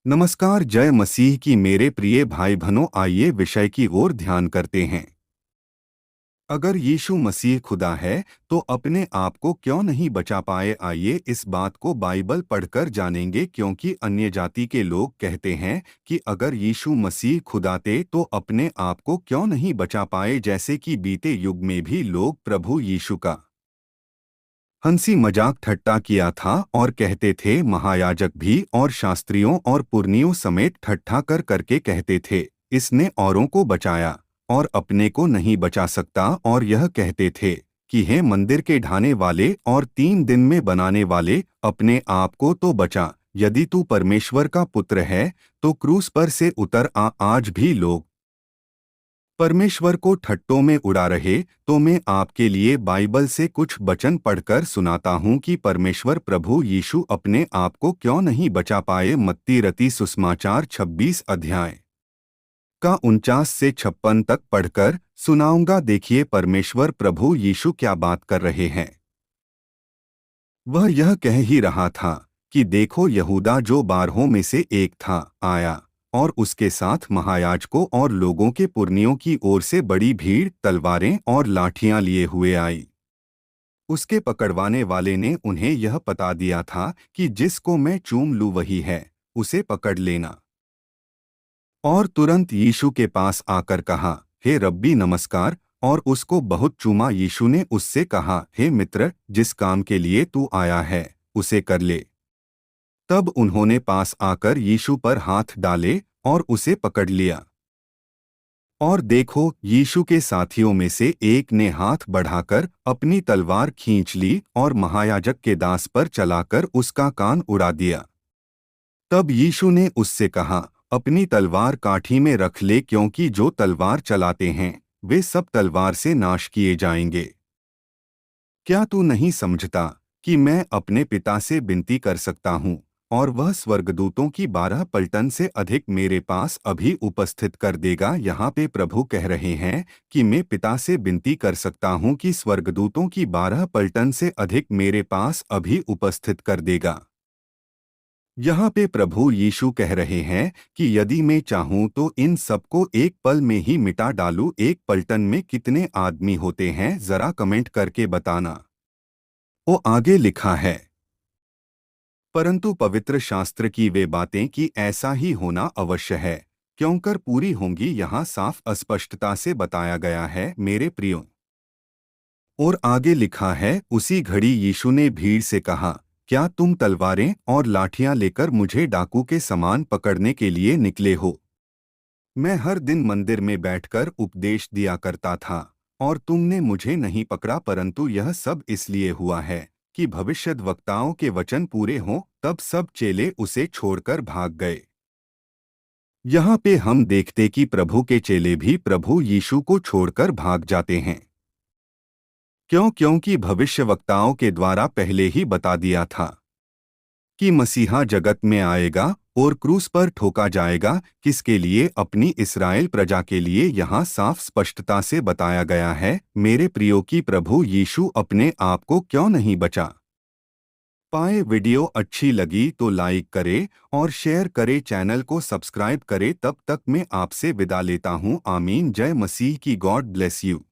नमस्कार, जय मसीह की मेरे प्रिय भाई बहनों, आइए विषय की ओर ध्यान करते हैं। अगर यीशु मसीह खुदा है तो अपने आप को क्यों नहीं बचा पाए? आइए इस बात को बाइबल पढ़कर जानेंगे, क्योंकि अन्य जाति के लोग कहते हैं कि अगर यीशु मसीह खुदा थे तो अपने आप को क्यों नहीं बचा पाए, जैसे कि बीते युग में भी लोग प्रभु यीशु का हंसी मजाक ठट्टा किया था और कहते थे। महायाजक भी और शास्त्रियों और पुरनियों समेत ठट्ठा कर करके कहते थे, इसने औरों को बचाया और अपने को नहीं बचा सकता। और यह कहते थे कि हे मंदिर के ढाने वाले और 3 दिन में बनाने वाले, अपने आप को तो बचा। यदि तू परमेश्वर का पुत्र है तो क्रूस पर से उतर आ। आज भी लोग परमेश्वर को ठट्टों में उड़ा रहे, तो मैं आपके लिए बाइबल से कुछ वचन पढ़कर सुनाता हूँ कि परमेश्वर प्रभु यीशु अपने आप को क्यों नहीं बचा पाए। मत्ती रति सुसमाचार 26 अध्याय का 49 से 56 तक पढ़कर सुनाऊंगा। देखिए परमेश्वर प्रभु यीशु क्या बात कर रहे हैं। वह यह कह ही रहा था कि देखो, यहूदा जो 12 में से एक था आया, और उसके साथ महायाजकों और लोगों के पुरनियों की ओर से बड़ी भीड़ तलवारें और लाठियां लिए हुए आई। उसके पकड़वाने वाले ने उन्हें यह बता दिया था कि जिसको मैं चूम लूं वही है, उसे पकड़ लेना। और तुरंत यीशु के पास आकर कहा, हे रब्बी नमस्कार, और उसको बहुत चूमा। यीशु ने उससे कहा, हे मित्र, जिस काम के लिए तू आया है उसे कर ले। तब उन्होंने पास आकर यीशु पर हाथ डाले और उसे पकड़ लिया। और देखो, यीशु के साथियों में से एक ने हाथ बढ़ाकर अपनी तलवार खींच ली और महायाजक के दास पर चलाकर उसका कान उड़ा दिया। तब यीशु ने उससे कहा, अपनी तलवार काठी में रख ले, क्योंकि जो तलवार चलाते हैं वे सब तलवार से नाश किए जाएंगे। क्या तू नहीं समझता कि मैं अपने पिता से विनती कर सकता हूँ और वह स्वर्गदूतों की 12 पलटन से अधिक मेरे पास अभी उपस्थित कर देगा? यहाँ पे प्रभु कह रहे हैं कि मैं पिता से विनती कर सकता हूँ कि स्वर्गदूतों की 12 पलटन से अधिक मेरे पास अभी उपस्थित कर देगा। यहाँ पे प्रभु यीशु कह रहे हैं कि यदि मैं चाहूँ तो इन सबको एक पल में ही मिटा डालूँ। एक पलटन में कितने आदमी होते हैं, जरा कमेंट करके बताना। वो आगे लिखा है, परंतु पवित्र शास्त्र की वे बातें कि ऐसा ही होना अवश्य है, क्योंकि पूरी होंगी। यहाँ साफ अस्पष्टता से बताया गया है मेरे प्रियो। और आगे लिखा है, उसी घड़ी यीशु ने भीड़ से कहा, क्या तुम तलवारें और लाठियां लेकर मुझे डाकू के समान पकड़ने के लिए निकले हो? मैं हर दिन मंदिर में बैठकर उपदेश दिया करता था और तुमने मुझे नहीं पकड़ा, परंतु यह सब इसलिए हुआ है कि भविष्यद्वक्ताओं के वचन पूरे हों। तब सब चेले उसे छोड़कर भाग गए। यहाँ पे हम देखते कि प्रभु के चेले भी प्रभु यीशु को छोड़कर भाग जाते हैं। क्यों? क्योंकि भविष्यवक्ताओं के द्वारा पहले ही बता दिया था कि मसीहा जगत में आएगा और क्रूस पर ठोका जाएगा। किसके लिए? अपनी इस्राएल प्रजा के लिए। यहाँ साफ स्पष्टता से बताया गया है मेरे प्रियो की प्रभु यीशु अपने आप को क्यों नहीं बचा पाए। वीडियो अच्छी लगी तो लाइक करे और शेयर करे, चैनल को सब्सक्राइब करे। तब तक मैं आपसे विदा लेता हूँ। आमीन। जय मसीह की। God bless you.